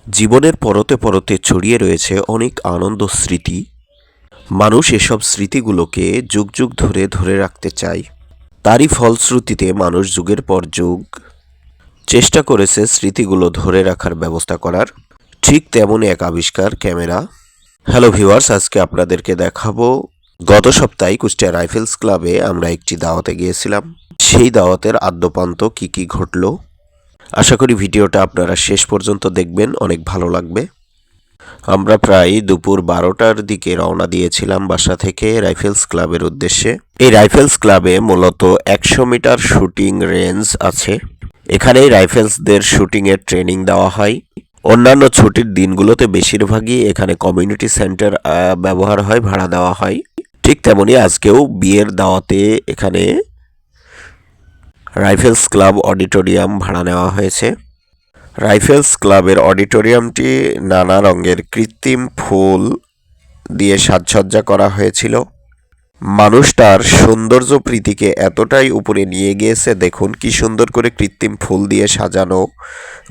জীবনের পরতে পরতে ছড়িয়ে রয়েছে অনেক আনন্দ স্মৃতি। মানুষ এসব স্মৃতিগুলোকে যুগ যুগ ধরে ধরে রাখতে চায়। তারই ফলশ্রুতিতে মানুষ যুগের পর যুগ চেষ্টা করেছে স্মৃতিগুলো ধরে রাখার ব্যবস্থা করার। ঠিক তেমনই এক আবিষ্কার ক্যামেরা। হ্যালো ভিউয়ার্স, আজকে আপনাদেরকে দেখাবো গত সপ্তাহে কুষ্টিয়া রাইফেলস ক্লাবে আমরা একটি দাওয়াতে গিয়েছিলাম। সেই দাওয়াতের আদ্যোপান্ত কি কি ঘটলো, আশা করি ভিডিওটা আপনারা শেষ পর্যন্ত দেখবেন, অনেক ভালো লাগবে। আমরা প্রায় দুপুর 12টার দিকে রওনা দিয়েছিলাম বাসা থেকে রাইফেলস ক্লাবের উদ্দেশ্যে। এই রাইফেলস ক্লাবে মূলত 100 মিটার শুটিং রেঞ্জ আছে। এখানেই রাইফেলসদের শুটিংয়ের ট্রেনিং দেওয়া হয়। অন্যান্য ছুটির দিনগুলোতে বেশিরভাগই এখানে কমিউনিটি সেন্টার ব্যবহার হয়, ভাড়া দেওয়া হয়। ঠিক তেমনি আজকেও বিয়ের দাওয়াতে এখানে রাইফেলস ক্লাব অডিটোরিয়াম ভাড়া নেওয়া হয়েছে। রাইফেলস ক্লাবের অডিটোরিয়ামটি নানা রঙের কৃত্রিম ফুল দিয়ে সাজসজ্জা করা হয়েছিল। মানুষ তার সৌন্দর্য প্রীতিকে এতটাই উপরে নিয়ে গিয়েছে, দেখুন কি সুন্দর করে কৃত্রিম ফুল দিয়ে সাজানো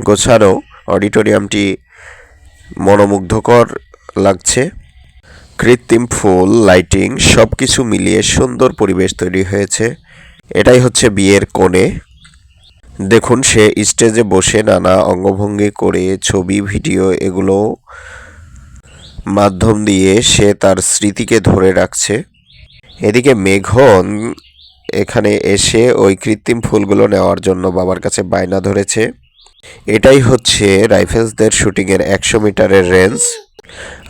গোছানো অডিটোরিয়ামটি মনোমুগ্ধকর লাগছে। কৃত্রিম ফুল, লাইটিং সব কিছু মিলিয়ে সুন্দর পরিবেশ তৈরি হয়েছে। এটাই হচ্ছে বিয়ের কোণে। দেখুন সে স্টেজে বসে নানা অঙ্গভঙ্গি করে ছবি ভিডিও এগুলো মাধ্যম দিয়ে সে তার স্মৃতিকে ধরে রাখছে। এদিকে মেঘন এখানে এসে ওই কৃত্রিম ফুলগুলো নেওয়ার জন্য বাবার কাছে বায়না ধরেছে। এটাই হচ্ছে রাইফেলসদের শুটিংয়ের 100 মিটারের রেঞ্জ।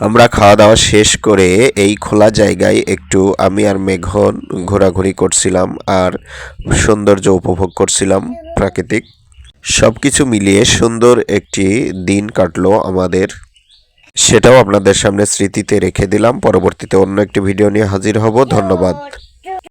আমরা খাওয়া দাওয়া শেষ করে এই খোলা জায়গায় একটু আমি আর মেঘন ঘোরাঘুরি করছিলাম আর সৌন্দর্য উপভোগ করছিলাম প্রাকৃতিক। সব কিছু মিলিয়ে সুন্দর একটি দিন কাটলো আমাদের। সেটাও আপনাদের সামনে স্মৃতিতে রেখে দিলাম। পরবর্তীতে অন্য একটি ভিডিও নিয়ে হাজির হব। ধন্যবাদ।